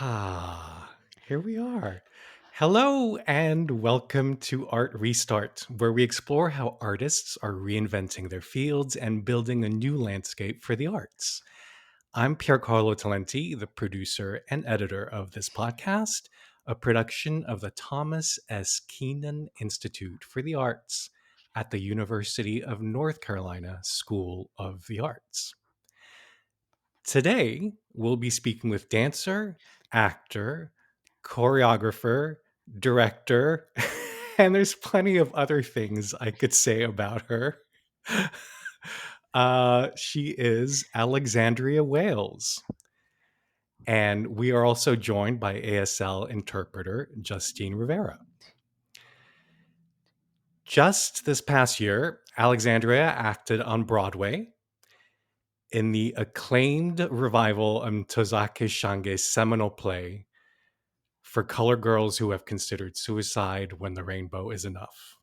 Ah, here we are. Hello and welcome to Art Restart, where we explore how artists are reinventing their fields and building a new landscape for the arts. I'm Piercarlo Talenti, the producer and editor of this podcast, a production of the Thomas S. Keenan Institute for the Arts at the University of North Carolina School of the Arts. Today, we'll be speaking with dancer, actor, choreographer, director, and there's plenty of other things I could say about her. She is Alexandria Wailes. And we are also joined by ASL interpreter Justine Rivera. Just this past year, Alexandria acted on Broadway in the acclaimed revival of Tozake Shange's seminal play for color girls who have considered suicide when the rainbow is enough.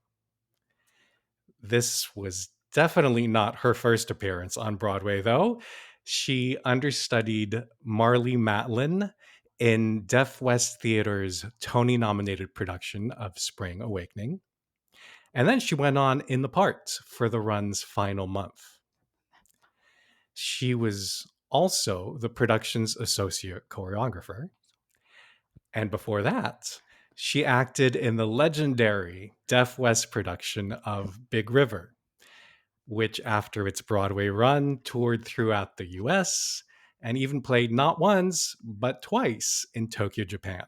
This was definitely not her first appearance on Broadway, though. She understudied Marlee Matlin in Deaf West Theater's Tony nominated production of Spring Awakening. And then she went on in the part for the run's final month. She was also the production's associate choreographer. And before that, she acted in the legendary Deaf West production of Big River, which, after its Broadway run, toured throughout the US and even played not once, but twice in Tokyo, Japan.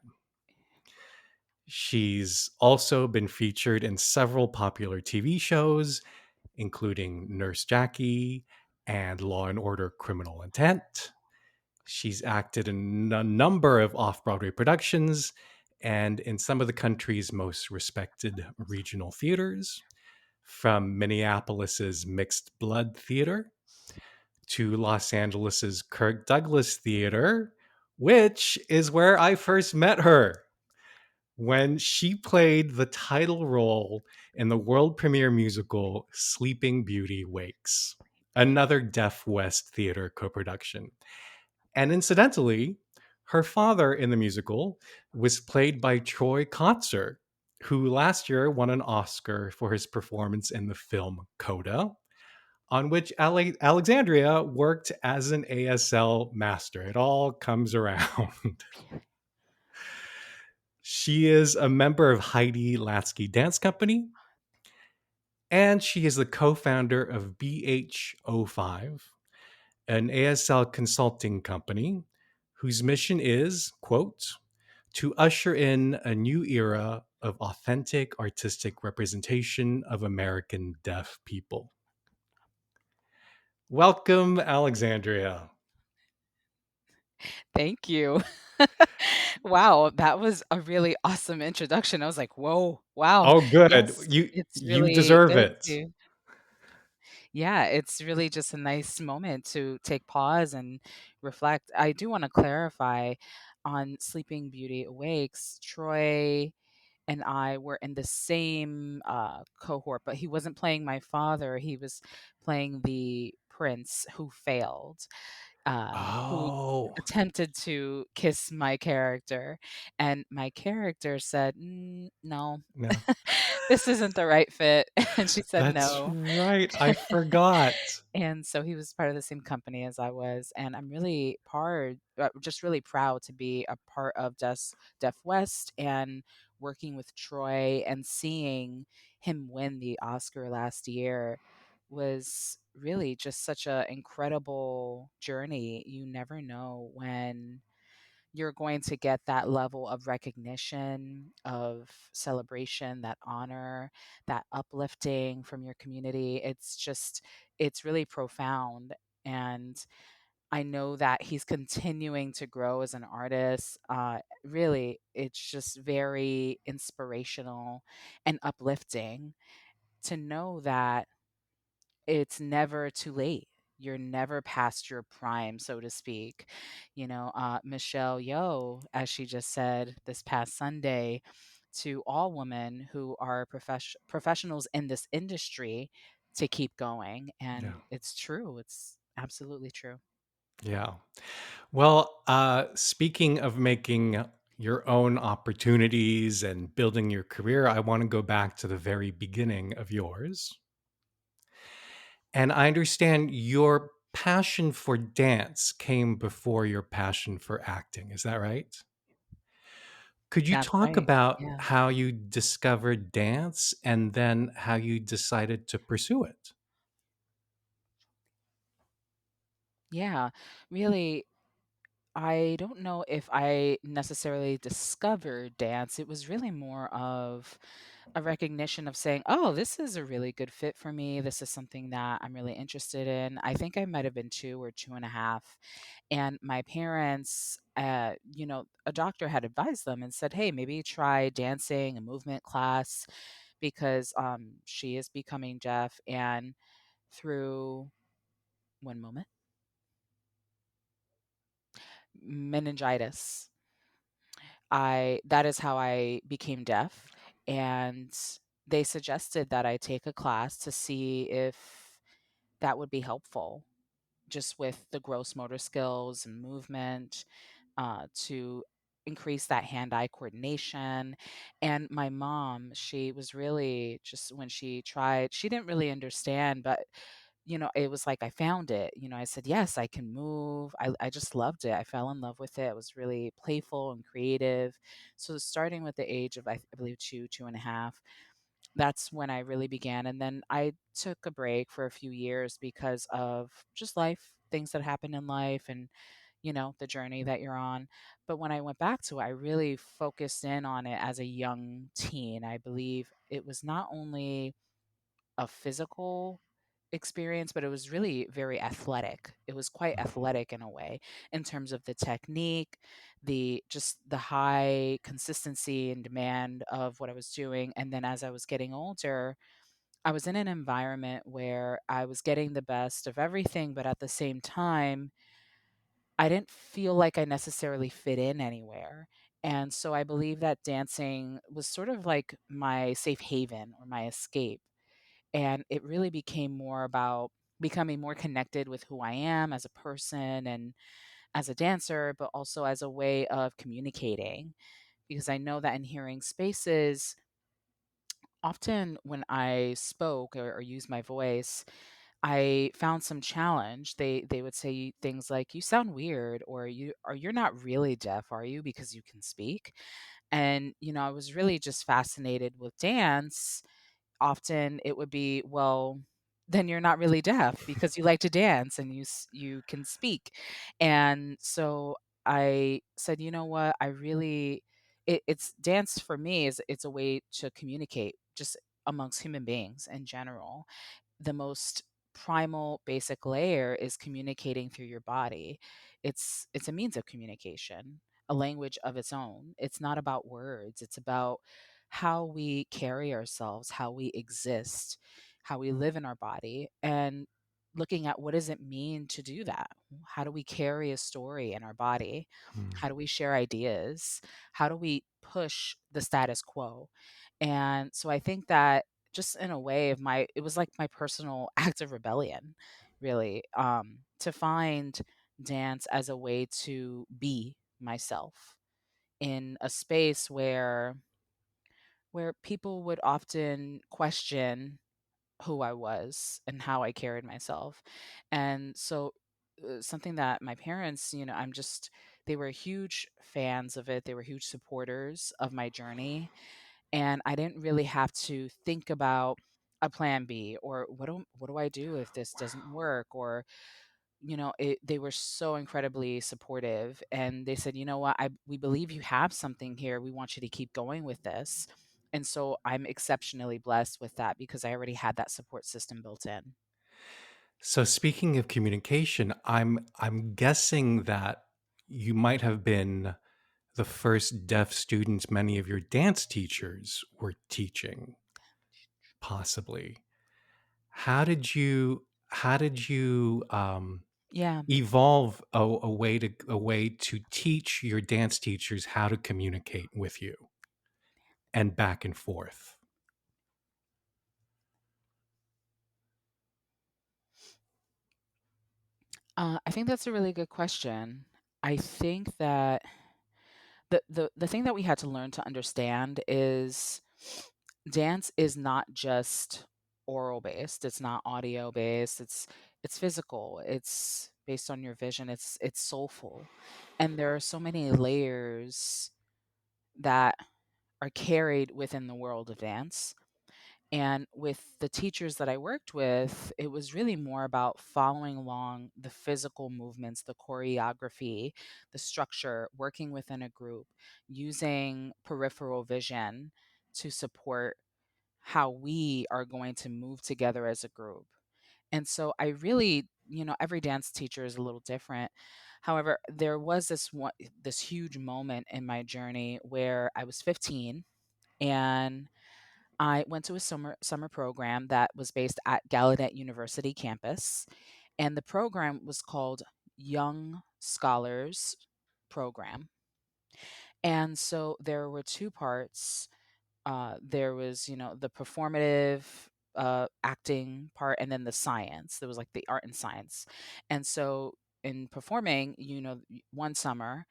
She's also been featured in several popular TV shows, including Nurse Jackie and Law and Order Criminal Intent. She's acted in a number of off Broadway productions and in some of the country's most respected regional theaters, from Minneapolis's Mixed Blood Theater to Los Angeles's Kirk Douglas Theater, which is where I first met her when she played the title role in the world premiere musical Sleeping Beauty Wakes, another Deaf West Theater co-production. And incidentally, her father in the musical was played by Troy Kotzer, who last year won an Oscar for his performance in the film Coda, on which Alexandria worked as an ASL master. It all comes around. She is a member of Heidi Latsky Dance Company, and she is the co-founder of BH05, an ASL consulting company whose mission is, quote, to usher in a new era of authentic artistic representation of American deaf people. Welcome, Alexandria. Thank you. Wow, that was a really awesome introduction. I was like, "Whoa, wow." Oh, good. Yes, You it's you really deserve thank it. you. Yeah, it's really just a nice moment to take pause and reflect. I do wanna clarify on Sleeping Beauty Awakes, Troy and I were in the same, cohort, but he wasn't playing my father, he was playing the prince who failed. Who Oh, attempted to kiss my character, and my character said, No, no. this isn't the right fit." And she said, That's "No." right. I forgot. And so he was part of the same company as I was, and I'm just really proud to be a part of Deaf West and working with Troy and seeing him win the Oscar last year was really just such an incredible journey. You never know when you're going to get that level of recognition, of celebration, that honor, that uplifting from your community. It's really profound. And I know that he's continuing to grow as an artist. Really, it's just very inspirational and uplifting to know that it's never too late. You're never past your prime, so to speak. Michelle Yeoh, as she just said this past Sunday, to all women who are professionals in this industry to keep going. Yeah. And it's true. It's absolutely true. Yeah. Well, speaking of making your own opportunities and building your career, I want to go back to the very beginning of yours. And I understand your passion for dance came before your passion for acting. Is that right? Could you That's talk right. about Yeah. how you discovered dance and then how you decided to pursue it? Yeah. Really, I don't know if I necessarily discovered dance. It was really more of a recognition of saying, "Oh, this is a really good fit for me. This is something that I'm really interested in." I think I might have been 2 or 2.5, and my parents, a doctor had advised them and said, "Hey, maybe try dancing, a movement class," because, she is becoming deaf, and through one moment, meningitis. I that is how I became deaf, and they suggested that I take a class to see if that would be helpful, just with the gross motor skills and movement, to increase that hand-eye coordination. And my mom, she was really just when she tried, she didn't really understand, but it was like I found it. I said, "Yes, I can move." I just loved it. I fell in love with it. It was really playful and creative. So starting with the age of, I believe, 2, 2.5, that's when I really began. And then I took a break for a few years because of just life, things that happen in life, and the journey that you're on. But when I went back to it, I really focused in on it as a young teen. I believe it was not only a physical experience, but it was really very athletic. It was quite athletic in a way, in terms of the technique, the high consistency and demand of what I was doing. And then as I was getting older, I was in an environment where I was getting the best of everything, but at the same time, I didn't feel like I necessarily fit in anywhere. And so I believe that dancing was sort of like my safe haven or my escape, and it really became more about becoming more connected with who I am as a person and as a dancer, but also as a way of communicating. Because I know that in hearing spaces, often when I spoke or used my voice, I found some challenge. They would say things like, "You sound weird," or "You're not really deaf, are you? Because you can speak." And I was really just fascinated with dance. Often it would be, "Well, then you're not really deaf because you like to dance and you can speak." And so I said, "You know what? I really it's dance for me is it's a way to communicate just amongst human beings in general. The most primal basic layer is communicating through your body. It's a means of communication, a language of its own. It's not about words, it's about how we carry ourselves, how we exist, how we live in our body, and looking at what does it mean to do that? How do we carry a story in our body? Mm. How do we share ideas? How do we push the status quo? And so I think that just in a way of my it was like my personal act of rebellion, really, to find dance as a way to be myself in a space where people would often question who I was and how I carried myself. And so something that my parents, they were huge fans of it. They were huge supporters of my journey, and I didn't really have to think about a plan B or what do I do if this doesn't work, or they were so incredibly supportive, and they said, "You know what? We believe you have something here. We want you to keep going with this." And so I'm exceptionally blessed with that because I already had that support system built in. So speaking of communication, I'm guessing that you might have been the first deaf students many of your dance teachers were teaching, possibly. How did you Yeah. evolve a way to teach your dance teachers how to communicate with you and back and forth? I think that's a really good question. I think that the thing that we had to learn to understand is dance is not just oral based, it's not audio based, it's physical, it's based on your vision, it's soulful. And there are so many layers that are carried within the world of dance. And with the teachers that I worked with, it was really more about following along the physical movements, the choreography, the structure, working within a group, using peripheral vision to support how we are going to move together as a group. And so I really, every dance teacher is a little different. However, there was this huge moment in my journey where I was 15 and I went to a summer program that was based at Gallaudet University campus, and the program was called Young Scholars Program. And so there were two parts. There was, the performative acting part, and then the science. There was like the art and science. And so in performing, one summer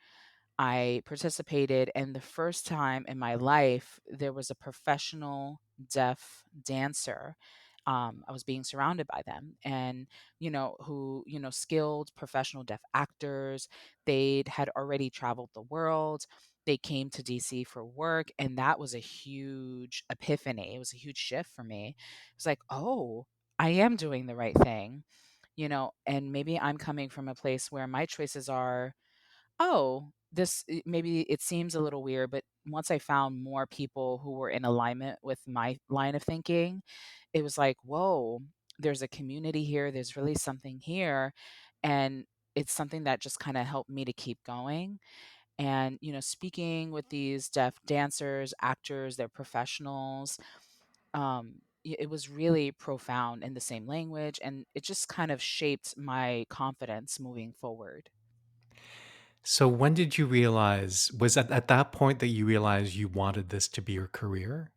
I participated, and the first time in my life, there was a professional deaf dancer. I was being surrounded by them, and skilled professional deaf actors. They had already traveled the world. They came to DC for work, and that was a huge epiphany. It was a huge shift for me. It was like, oh, I am doing the right thing, and maybe I'm coming from a place where my choices are, oh, maybe it seems a little weird, but once I found more people who were in alignment with my line of thinking, it was like, whoa, there's a community here. There's really something here. And it's something that just kind of helped me to keep going. And, speaking with these deaf dancers, actors, they're professionals. It was really profound in the same language. And it just kind of shaped my confidence moving forward. So when did you realize, was at that point that you realized you wanted this to be your career?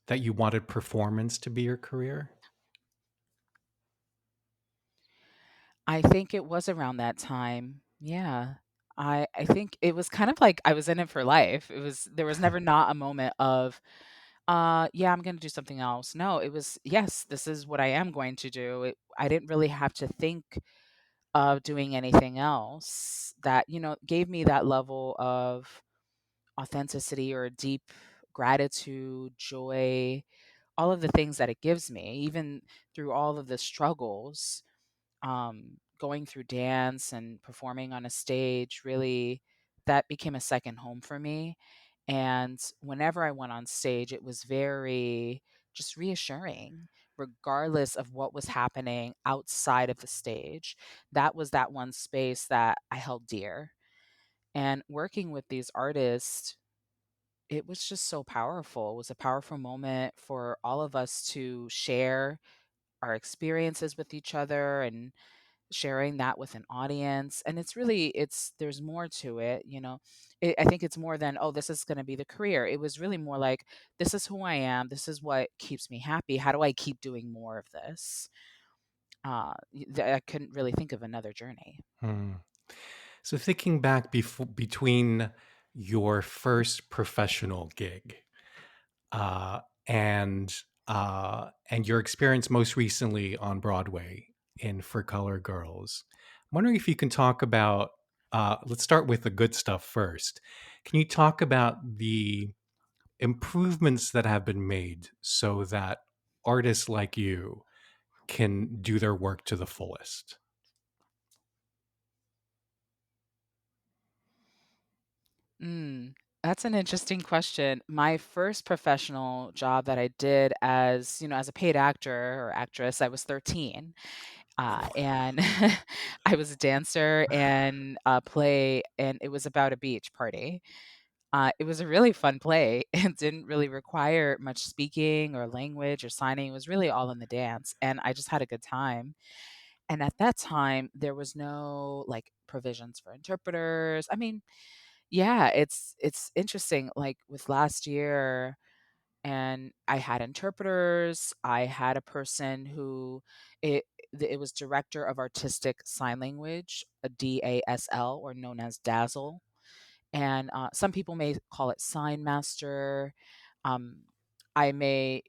That you wanted performance to be your career? I think it was around that time. Yeah. I think it was kind of like I was in it for life. There was never not a moment of, yeah, I'm gonna do something else. No, it was, yes, this is what I am going to do. I didn't really have to think of doing anything else that, gave me that level of authenticity or deep gratitude, joy, all of the things that it gives me, even through all of the struggles. Going through dance and performing on a stage, really, that became a second home for me. And whenever I went on stage, it was very just reassuring, regardless of what was happening outside of the stage. That was that one space that I held dear. And working with these artists, it was just so powerful. It was a powerful moment for all of us to share our experiences with each other and sharing that with an audience. And there's more to it, I think it's more than, oh, this is going to be the career. It was really more like, this is who I am, this is what keeps me happy, how do I keep doing more of this? I couldn't really think of another journey. Hmm. So thinking back between your first professional gig uh, and and your experience most recently on Broadway in For Color Girls, I'm wondering if you can talk about. Let's start with the good stuff first. Can you talk about the improvements that have been made so that artists like you can do their work to the fullest? Mm, that's an interesting question. My first professional job that I did as a paid actor or actress, I was 13. And I was a dancer in a play, and it was about a beach party. It was a really fun play. It didn't really require much speaking or language or signing. It was really all in the dance, and I just had a good time. And at that time, there was no like provisions for interpreters. I mean, yeah, it's interesting. Like with last year, and I had interpreters. I had a person who it it was Director of Artistic Sign Language, a DASL, or known as DASL. And some people may call it sign master. Um, I may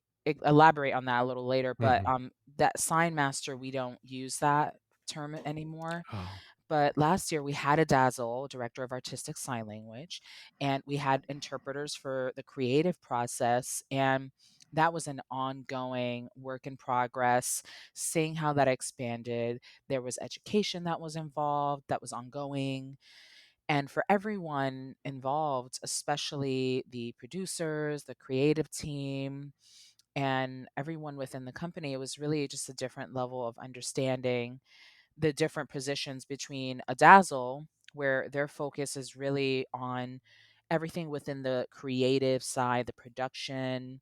elaborate on that a little later, but Mhm. that sign master, we don't use that term anymore. Oh. But last year we had a DASL, Director of Artistic Sign Language, and we had interpreters for the creative process. And that was an ongoing work in progress, seeing how that expanded. There was education that was involved, that was ongoing. And for everyone involved, especially the producers, the creative team, and everyone within the company, it was really just a different level of understanding the different positions between a dazzle, where their focus is really on everything within the creative side, the production,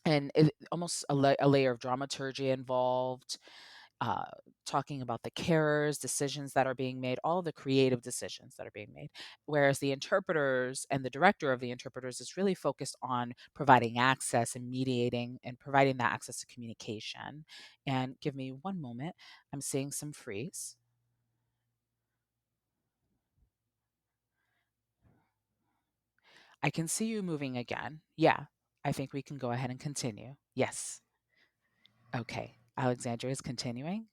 and almost a layer of dramaturgy involved, uh, talking about the carers, decisions that are being made, all the creative decisions that are being made. Whereas the interpreters and the director of the interpreters is really focused on providing access and mediating and providing that access to communication. And give me one moment. I'm seeing some freeze. I can see you moving again. Yeah, I think we can go ahead and continue. Yes. Okay. Alexandria is continuing.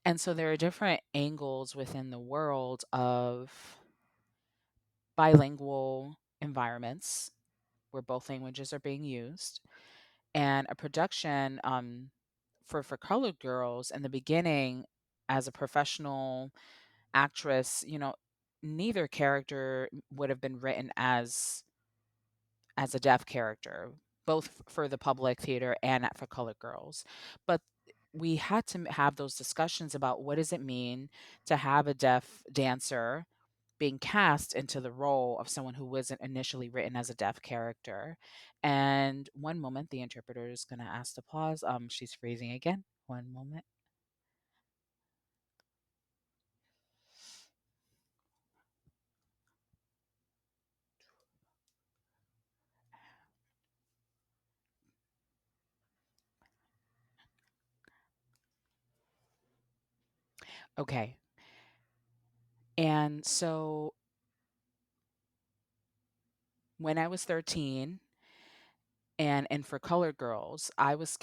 And so there are different angles within the world of bilingual environments where both languages are being used. And a production for colored girls in the beginning, as a professional actress, neither character would have been written as a deaf character, both for the public theater and for colored girls. But we had to have those discussions about what does it mean to have a deaf dancer being cast into the role of someone who wasn't initially written as a deaf character. And one moment, the interpreter is going to ask to pause. She's freezing again. One moment. Okay. And so when I was 13, and for colored girls, I was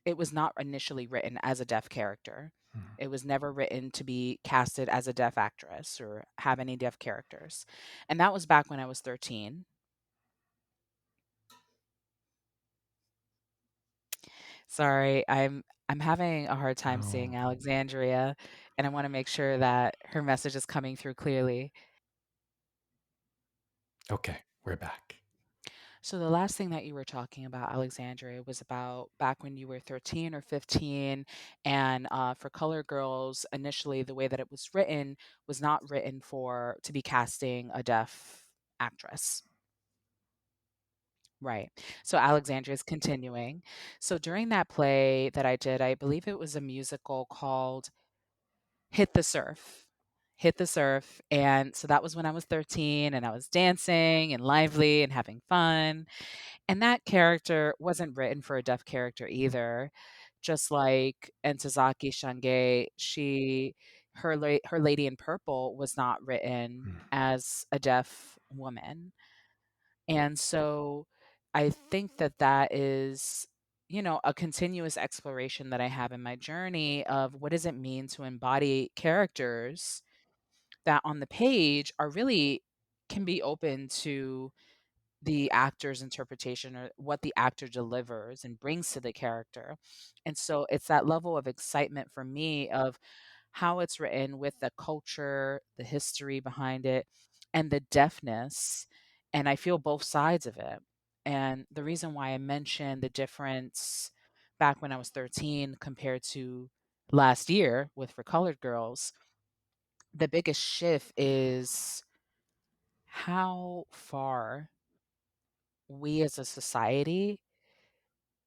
it was not initially written as a deaf character. Mhm. It was never written to be casted as a deaf actress or have any deaf characters. And that was back when I was 13. Sorry, I'm having a hard time Oh. seeing Alexandria, and I want to make sure that her message is coming through clearly. Okay, we're back. So the last thing that you were talking about, Alexandria, was about back when you were 13 or 15, and for color girls, initially the way that it was written was not written for to be casting a deaf actress. Right. So Alexandria is continuing. So during that play that I did, I believe it was a musical called Hit the Surf. Hit the Surf. And so that was when I was 13 and I was dancing and lively and having fun. And that character wasn't written for a deaf character either. Just like Entazaki Shange, her Lady in Purple was not written Mm. as a deaf woman. And so I think that that is, a continuous exploration that I have in my journey of what does it mean to embody characters that on the page are really can be open to the actor's interpretation or what the actor delivers and brings to the character. And so it's that level of excitement for me of how it's written with the culture, the history behind it, and the deafness. And I feel both sides of it. And the reason why I mentioned the difference back when I was 13 compared to last year with For Colored Girls, the biggest shift is how far we as a society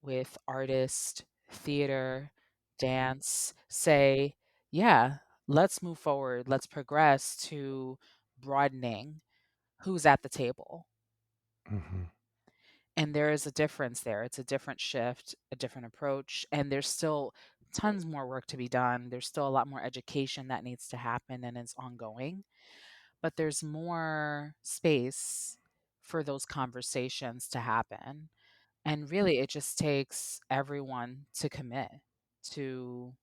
with artists, theater, dance say, yeah, let's move forward, let's progress to broadening who's at the table. Mhm. And there is a difference there. It's a different shift, a different approach, and there's still tons more work to be done. There's still a lot more education that needs to happen and it's ongoing, but there's more space for those conversations to happen. And really, it just takes everyone to commit to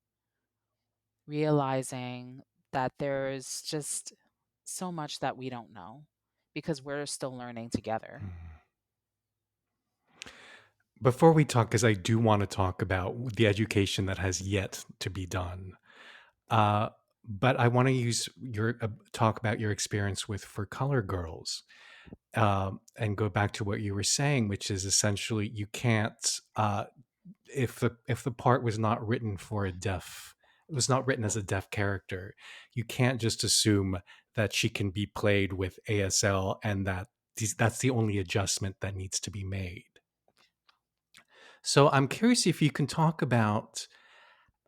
realizing that there's just so much that we don't know because we're still learning together. Before we talk, because I do want to talk about the education that has yet to be done, uh, but I want to use your talk about your experience with For Color Girls, and go back to what you were saying, which is essentially you can't, if the part was not written for a deaf, it was not written as a deaf character, you can't just assume that she can be played with ASL and that that's the only adjustment that needs to be made. So I'm curious if you can talk about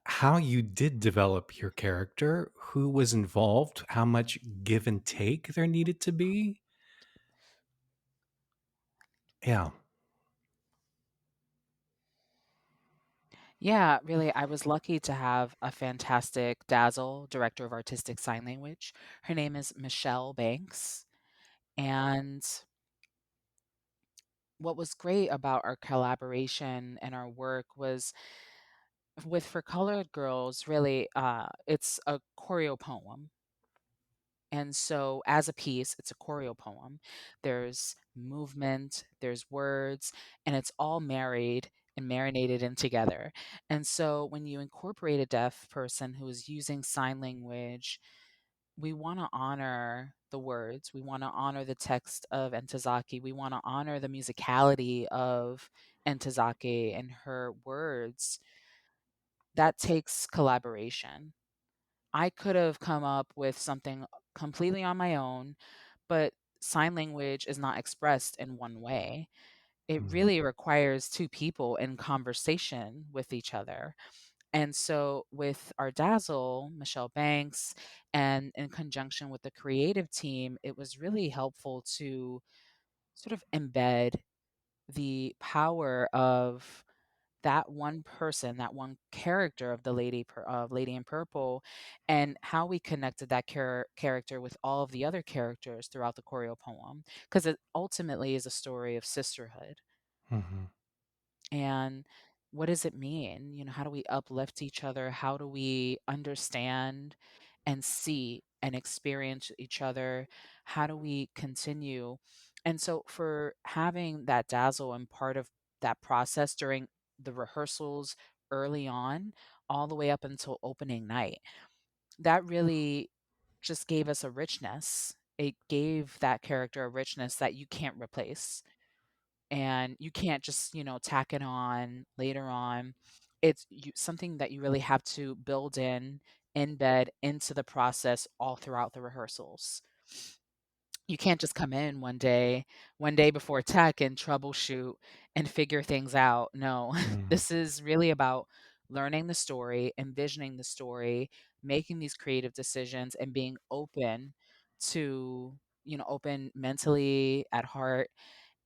how you did develop your character, who was involved, how much give and take there needed to be. Yeah. Yeah, really, I was lucky to have a fantastic DASL, Director of Artistic Sign Language. Her name is Michelle Banks. And what was great about our collaboration and our work was with For Colored Girls, really, it's a choreo poem. And so, as a piece, it's a choreo poem. There's movement, there's words, and it's all married and marinated in together. And so, when you incorporate a deaf person who is using sign language, we want to honor the words. We want to honor the text of Entezaki. We want to honor the musicality of Entezaki and her words. That takes collaboration. I could have come up with something completely on my own, but sign language is not expressed in one way. It Mhm. really requires two people in conversation with each other. And so, with our Dazzle, Michelle Banks, and in conjunction with the creative team, it was really helpful to sort of embed the power of that one person, that one character of the of Lady in Purple, and how we connected that character with all of the other characters throughout the choreo poem, because it ultimately is a story of sisterhood. Mhm. And what does it mean? You know, how do we uplift each other? How do we understand and see and experience each other? How do we continue? And so, for having that dazzle and part of that process during the rehearsals early on, all the way up until opening night, that really just gave us a richness. It gave that character a richness that you can't replace and you can't just, tack it on later on. It's something that you really have to build in, embed into the process all throughout the rehearsals. You can't just come in one day before tech and troubleshoot and figure things out. No, Mhm. this is really about learning the story, envisioning the story, making these creative decisions, and being open to, open mentally at heart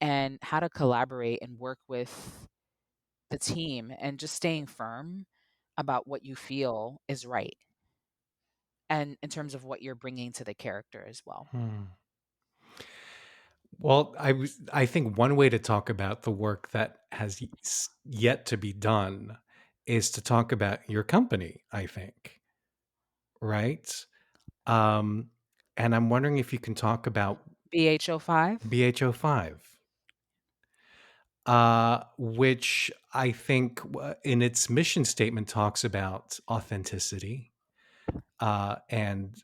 and how to collaborate and work with the team and just staying firm about what you feel is right and in terms of what you're bringing to the character as well. Hmm. Well, I think one way to talk about the work that has yet to be done is to talk about your company, I think, right? Um, and I'm wondering if you can talk about BHO5. BHO5, which I think in its mission statement talks about authenticity. And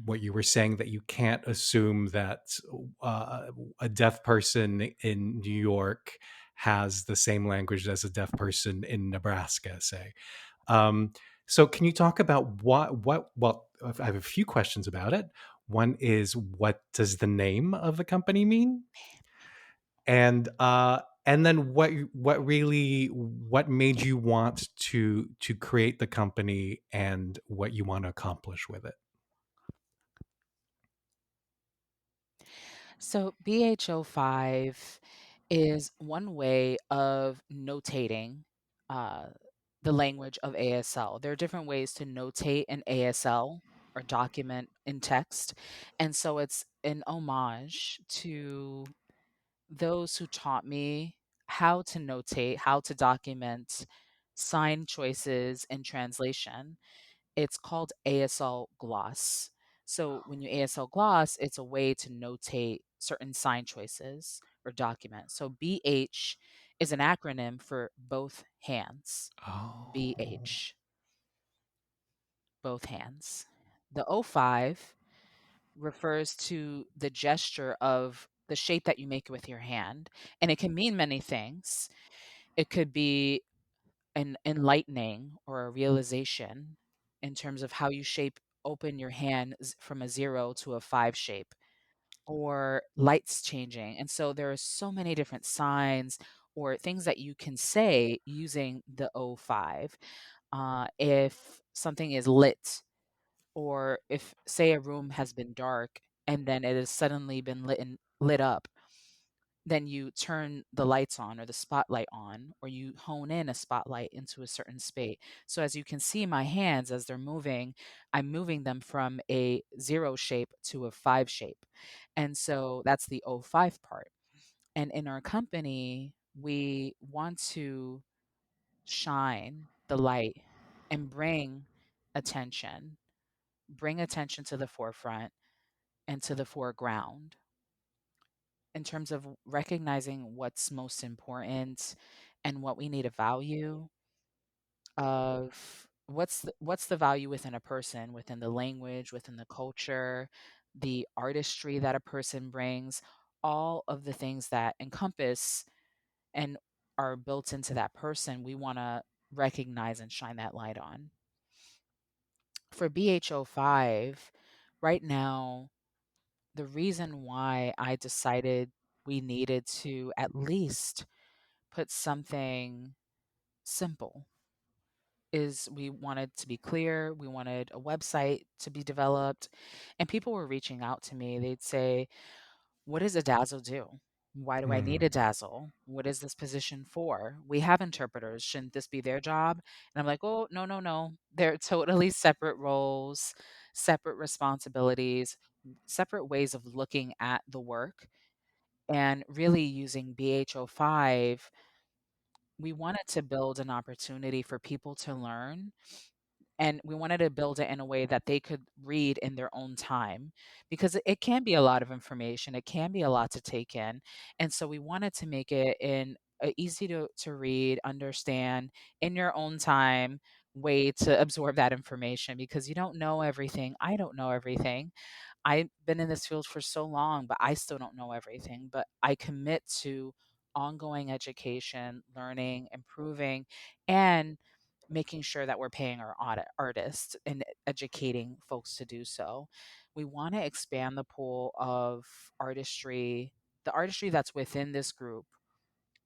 what you were saying, that you can't assume that uh, a deaf person in New York has the same language as a deaf person in Nebraska, say. Um, so, can you talk about what? Well, I have a few questions about it. One is, what does the name of the company mean? And then what made you want to create the company and what you want to accomplish with it? So BHO5 is one way of notating uh, the language of ASL. There are different ways to notate in ASL or document in text. And so it's an homage to those who taught me how to notate, how to document sign choices in translation. It's called ASL Gloss. So when you ASL Gloss, it's a way to notate certain sign choices or documents. So BH is an acronym for both hands. Oh. BH, both hands. The O5 refers to the gesture of the shape that you make with your hand, and it can mean many things. It could be an enlightening or a realization in terms of how you shape open your hand from a 0 to a 5 shape, or lights changing. And so there are so many different signs or things that you can say using the O5. If something is lit, or if, say, a room has been dark and then it has suddenly been lit up, then you turn the lights on or the spotlight on, or you hone in a spotlight into a certain space. So as you can see, my hands, as they're moving, I'm moving them from a 0 shape to a 5 shape. And so that's the O5 part. And in our company, we want to shine the light and bring attention to the forefront and to the foreground in terms of recognizing what's most important and what we need to value, of what's the value within a person, within the language, within the culture, the artistry that a person brings, all of the things that encompass and are built into that person, we want to recognize and shine that light on. For BHO5, right now, the reason why I decided we needed to at least put something simple is we wanted to be clear, we wanted a website to be developed, and people were reaching out to me. They'd say, "What does a DASL do? Why do I need Mm. a DASL? What is this position for? We have interpreters. Shouldn't this be their job?" And I'm like, "Oh, no, no, no. They're totally separate roles, separate responsibilities, separate ways of looking at the work." And really using BHO5, we wanted to build an opportunity for people to learn, and we wanted to build it in a way that they could read in their own time, because it can be a lot of information, it can be a lot to take in. And so we wanted to make it in a easy to read, understand, in your own time way to absorb that information, because you don't know everything. I don't know everything. I've been in this field for so long, but I still don't know everything. But I commit to ongoing education, learning, improving, and making sure that we're paying our artists and educating folks to do so. We want to expand the pool of artistry, the artistry that's within this group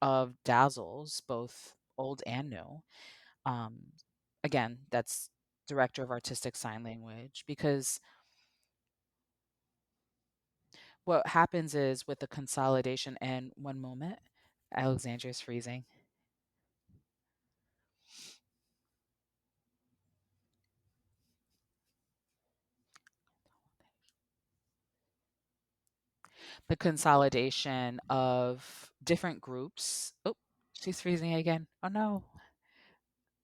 of dazzles, both old and new. Um, Again, that's director of artistic sign language, because what happens is with the consolidation, and one moment, Alexandria's freezing. The consolidation of different groups. Oh, she's freezing again. Oh no.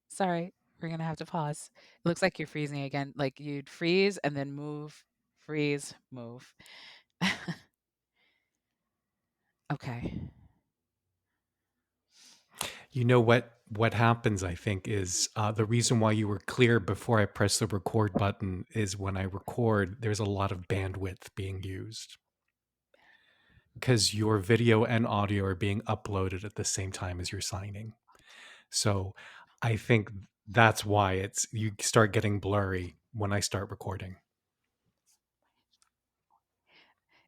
Sorry. We're gonna have to pause. It looks like you're freezing again. Like you'd freeze and then move, freeze, move. Okay. You know what happens, I think, is the reason why you were clear before I press the record button is when I record, there's a lot of bandwidth being used because your video and audio are being uploaded at the same time as you're signing. So I think that's why it's you start getting blurry when I start recording.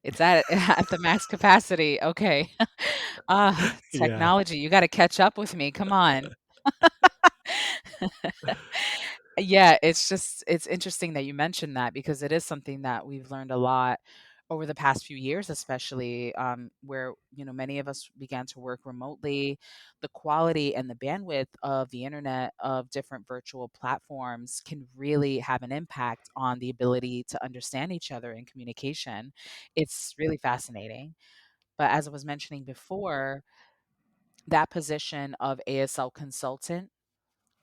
It's at at the max capacity. Okay. Yeah. Technology, you gotta catch up with me. Come on. Yeah, it's interesting that you mentioned that, because it is something that we've learned a lot over the past few years, especially, where many of us began to work remotely, the quality and the bandwidth of the internet, of different virtual platforms, can really have an impact on the ability to understand each other in communication. It's really fascinating. But as I was mentioning before, that position of ASL consultant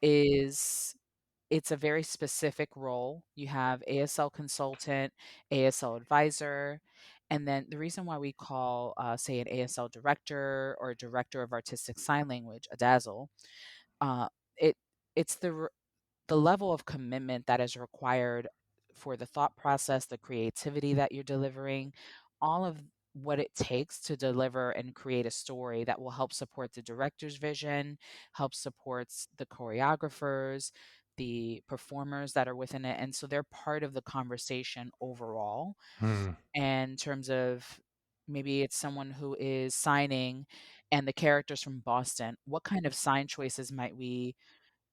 is it's a very specific role. You have ASL consultant, ASL advisor, and then the reason why we call, say, an ASL director or a director of artistic sign language a DASL, uh, it it's the level of commitment that is required for the thought process, the creativity that you're delivering, all of what it takes to deliver and create a story that will help support the director's vision, help supports the choreographers, the performers that are within it. And so they're part of the conversation overall. Hmm. And in terms of maybe it's someone who is signing and the characters from Boston, what kind of sign choices might we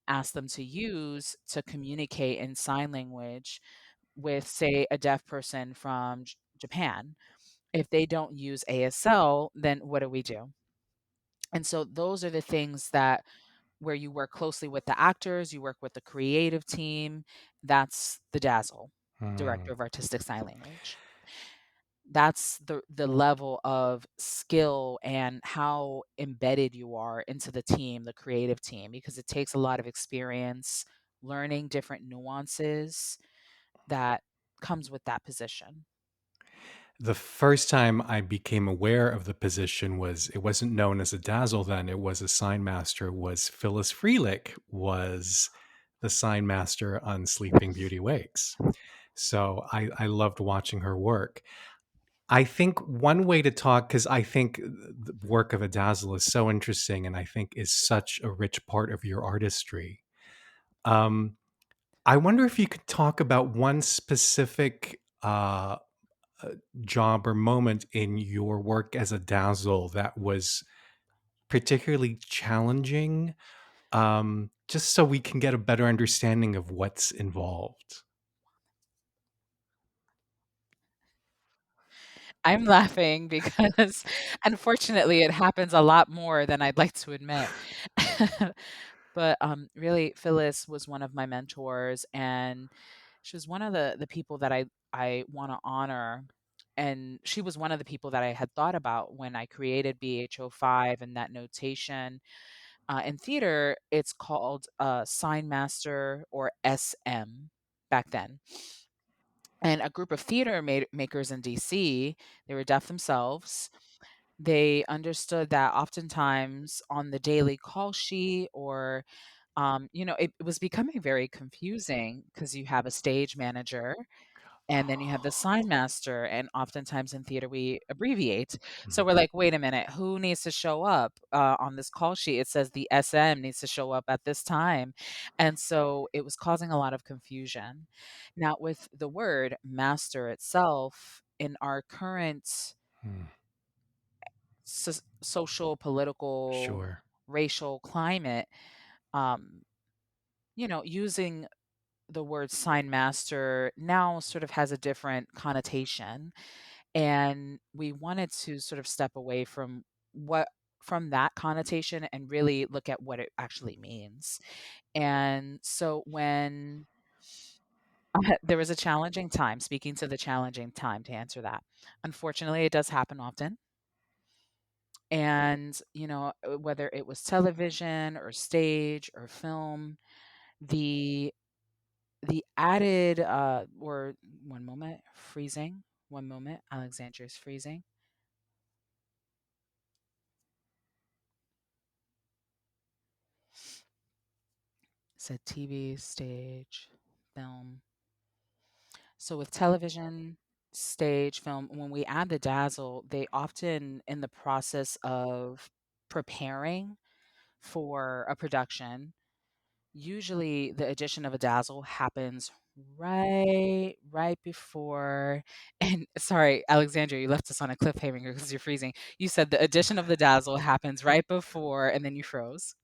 ask them to use to communicate in sign language with, say, a deaf person from Japan? If they don't use ASL, then what do we do? And so those are the things that where you work closely with the actors, you work with the creative team. That's the DASL, Hmm. Director of Artistic Sign Language. That's the level of skill and how embedded you are into the team, the creative team, because it takes a lot of experience learning different nuances that comes with that position. The first time I became aware of the position was it wasn't known as a dazzle then, it was a sign master, was Phyllis Freelick was the sign master on Sleeping Beauty Wakes. So I loved watching her work. I think one way to talk, because I think the work of a dazzle is so interesting and I think is such a rich part of your artistry. Um, I wonder if you could talk about one specific uh, job or moment in your work as a dazzle that was particularly challenging, just so we can get a better understanding of what's involved. I'm laughing because unfortunately it happens a lot more than I'd like to admit. But, really, Phyllis was one of my mentors, and she was one of the people that I wanna honor, and she was one of the people that I had thought about when I created BHO5 and that notation. In theater, it's called, sign master or SM back then. And a group of theater makers in DC, they were deaf themselves. They understood that oftentimes on the daily call sheet or it was becoming very confusing because you have a stage manager and then you have the sign master, and oftentimes in theater we abbreviate. So Mhm. we're like, wait a minute, who needs to show up on this call sheet? It says the SM needs to show up at this time. And so it was causing a lot of confusion. Now, with the word master itself, in our current Hmm. social, political, Sure. racial climate, um, using the word sign master now sort of has a different connotation. And we wanted to sort of step away what from that connotation and really look at what it actually means. And so when there was a challenging time, speaking to the challenging time to answer that. Unfortunately, it does happen often. And, whether it was television or stage or film, the added, or one moment, freezing. One moment, Alexandria's freezing. Said TV, stage, film. So with television, stage, film, when we add the dazzle, they often, in the process of preparing for a production, usually the addition of a dazzle happens right before. And sorry, Alexandria, you left us on a cliffhanger because you're freezing. You said the addition of the dazzle happens right before, and then you froze,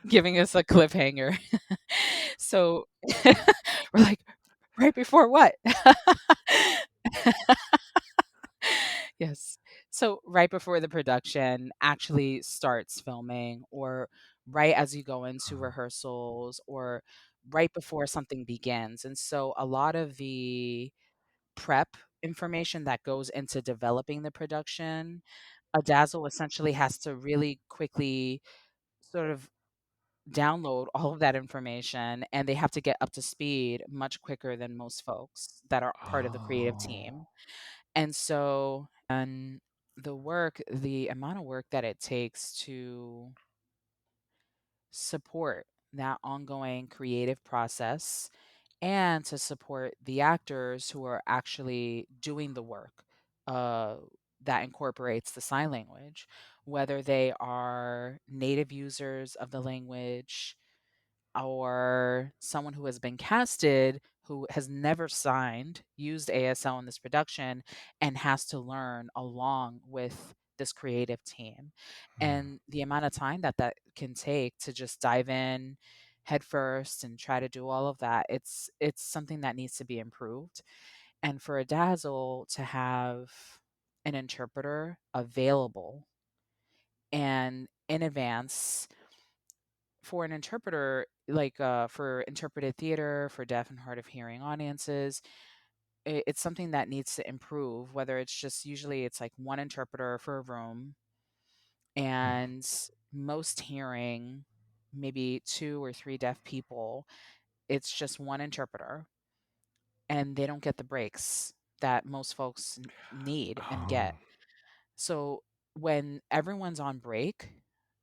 giving us a cliffhanger. So we're like, Right before what? Yes. So right before the production actually starts filming, or right as you go into Oh. rehearsals, or right before something begins. And so a lot of the prep information that goes into developing the production, a dazzle essentially has to really quickly sort of download all of that information, and they have to get up to speed much quicker than most folks that are part of the creative Oh. team. And so, and the amount of work that it takes to support that ongoing creative process and to support the actors who are actually doing the work uh, that incorporates the sign language, whether they are native users of the language or someone who has been casted who has never used ASL in this production and has to learn along with this creative team. Hmm. And the amount of time that that can take to just dive in head first and try to do all of that, it's something that needs to be improved. And for a dazzle to have an interpreter available and in advance, for an interpreter, like, for interpreted theater, for deaf and hard of hearing audiences, it's something that needs to improve, whether it's just usually it's like one interpreter for a room, and most hearing, maybe 2 or 3 deaf people, it's just one interpreter, and they don't get the breaks that most folks need and Oh. get. So when everyone's on break,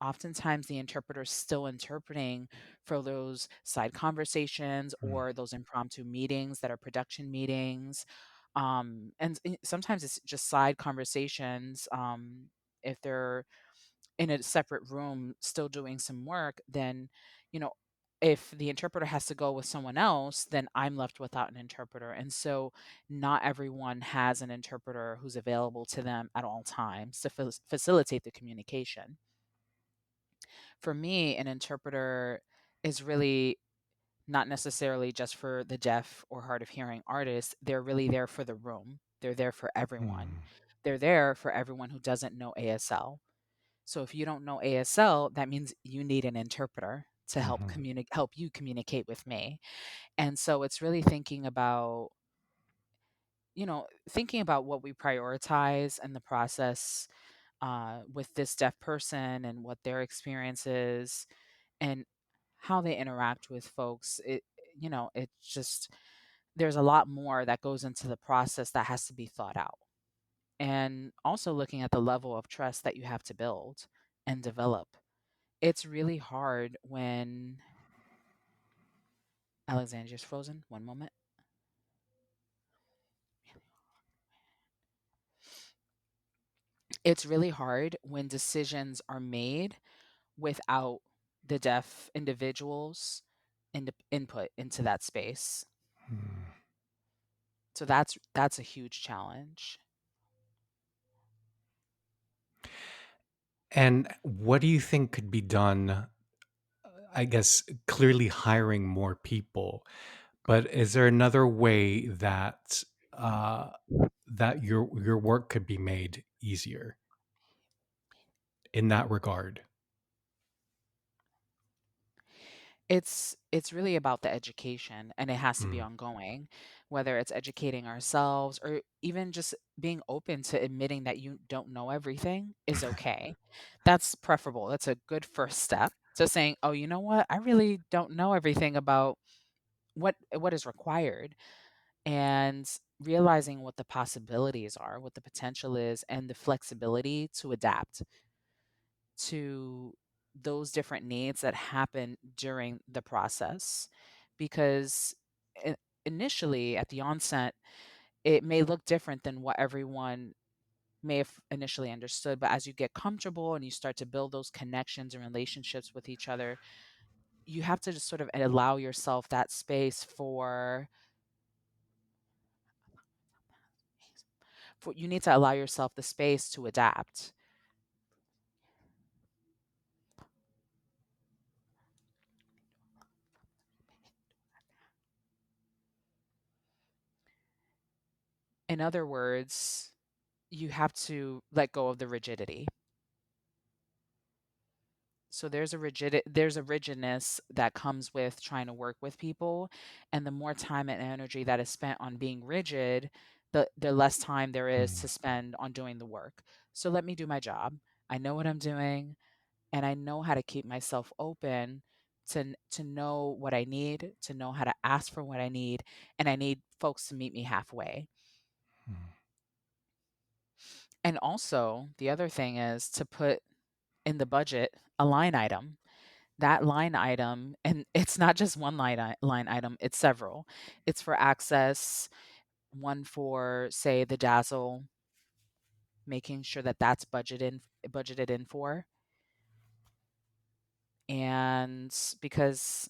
oftentimes the interpreter's still interpreting for those side conversations Hmm. or those impromptu meetings that are production meetings. Sometimes it's just side conversations. If they're in a separate room still doing some work, then, you know, if the interpreter has to go with someone else, then I'm left without an interpreter. And so not everyone has an interpreter who's available to them at all times to facilitate the communication. For me, an interpreter is really not necessarily just for the deaf or hard of hearing artists. They're really there for the room. They're there for everyone. Hmm. They're there for everyone who doesn't know ASL. So if you don't know ASL, that means you need an interpreter to Hmm. help you communicate with me. And so it's really thinking about, thinking about what we prioritize and the process with this deaf person and what their experience is and how they interact with folks. It's just there's a lot more that goes into the process that has to be thought out. And also looking at the level of trust that you have to build and develop. It's really hard when Alexandria's frozen. One moment. It's really hard when decisions are made without the deaf individuals input into that space. Hmm. So that's a huge challenge. And what do you think could be done? I guess clearly hiring more people, but is there another way that uh, that your work could be made easier in that regard? It's really about the education, and it has to be Mm. ongoing, whether it's educating ourselves or even just being open to admitting that you don't know everything is okay. That's preferable. That's a good first step to saying, "Oh, you know what? I really don't know everything about what is required." And realizing what the possibilities are, what the potential is, and the flexibility to adapt to those different needs that happen during the process. Because i- initially, at the onset, it may look different than what everyone may have initially understood. But as you get comfortable and you start to build those connections and relationships with each other, you have to just sort of allow yourself that space for you need to allow yourself the space to adapt. In other words, you have to let go of the rigidity. So there's a rigidness that comes with trying to work with people, and the more time and energy that is spent on being rigid, the less time there is to Mm, spend on doing the work. So let me do my job. I know what I'm doing, and I know how to keep myself open to know what I need, to know how to ask for what I need, and I need folks to meet me halfway. mm. And also, the other thing is to put in the budget a line item. That line item, and it's not just one line item, it's several. It's for access, one for, say, the DASL, making sure that that's budgeted in for. And because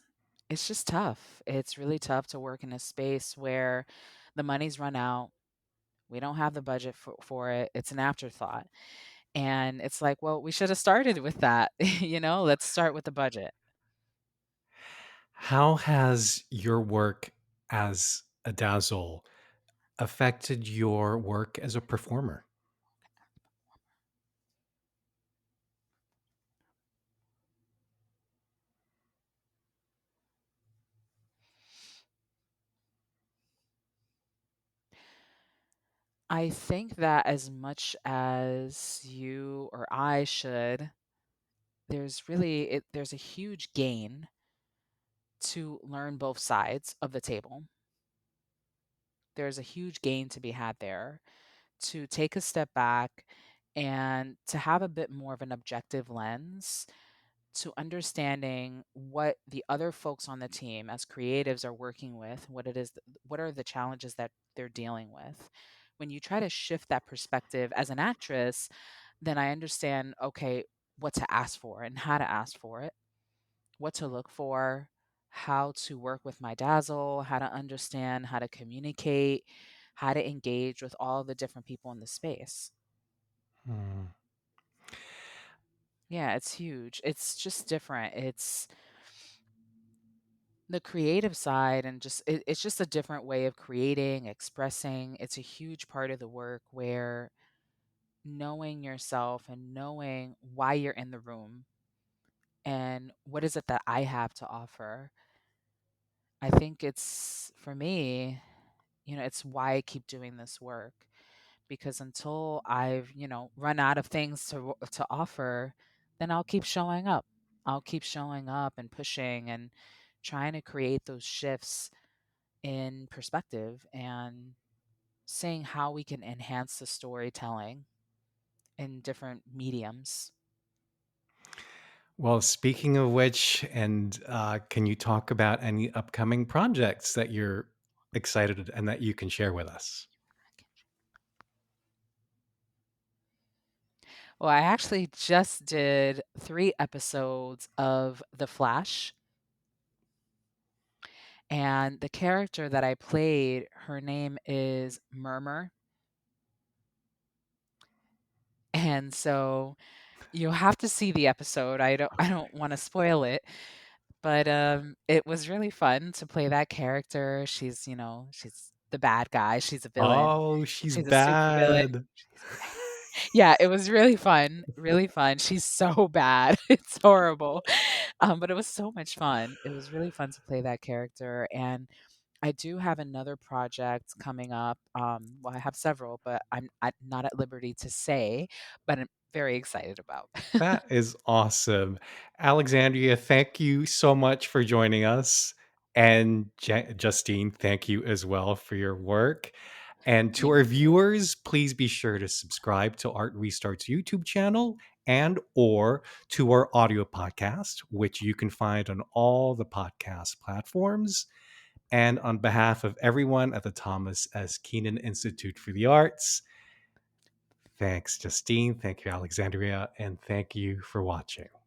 it's just tough. It's really tough to work in a space where the money's run out. We don't have the budget for it. It's an afterthought. And it's like, well, we should have started with that. Let's start with the budget. How has your work as a dazzle affected your work as a performer? I think that as much as you or I should, there's a huge gain to learn both sides of the table. There's a huge gain to be had there to take a step back and to have a bit more of an objective lens to understanding what the other folks on the team as creatives are working with, what are the challenges that they're dealing with. When you try to shift that perspective as an actress, then I understand, okay, what to ask for and how to ask for it, what to look for, how to work with my dazzle, how to understand, how to communicate, how to engage with all the different people in the space. Hmm. Yeah, it's huge. It's just different. It's the creative side, and it's just a different way of creating, expressing. It's a huge part of the work where knowing yourself and knowing why you're in the room and what is it that I have to offer. I think it's for me, it's why I keep doing this work because until I've, run out of things to offer, then I'll keep showing up. I'll keep showing up and pushing and trying to create those shifts in perspective and seeing how we can enhance the storytelling in different mediums. Well, speaking of which, and can you talk about any upcoming projects that you're excited and that you can share with us? Well, I actually just did 3 episodes of The Flash, and the character that I played, her name is Murmur. And so you'll have to see the episode. I don't wanna spoil it, but, it was really fun to play that character. She's the bad guy, she's a villain. Oh, she's She's a super villain. bad. She's bad. Yeah, it was really fun, really fun. She's so bad. It's horrible. But it was so much fun. It was really fun to play that character, and I do have another project coming up. Well, I have several, but I'm not at liberty to say, but I'm very excited about. That is awesome. Alexandria, thank you so much for joining us. And Justine, thank you as well for your work. And to Thank our you. viewers, please be sure to subscribe to Art Restart's YouTube channel and or to our audio podcast, which you can find on all the podcast platforms. And on behalf of everyone at the Thomas S. Keenan Institute for the Arts, thanks, Justine. Thank you, Alexandria. And thank you for watching.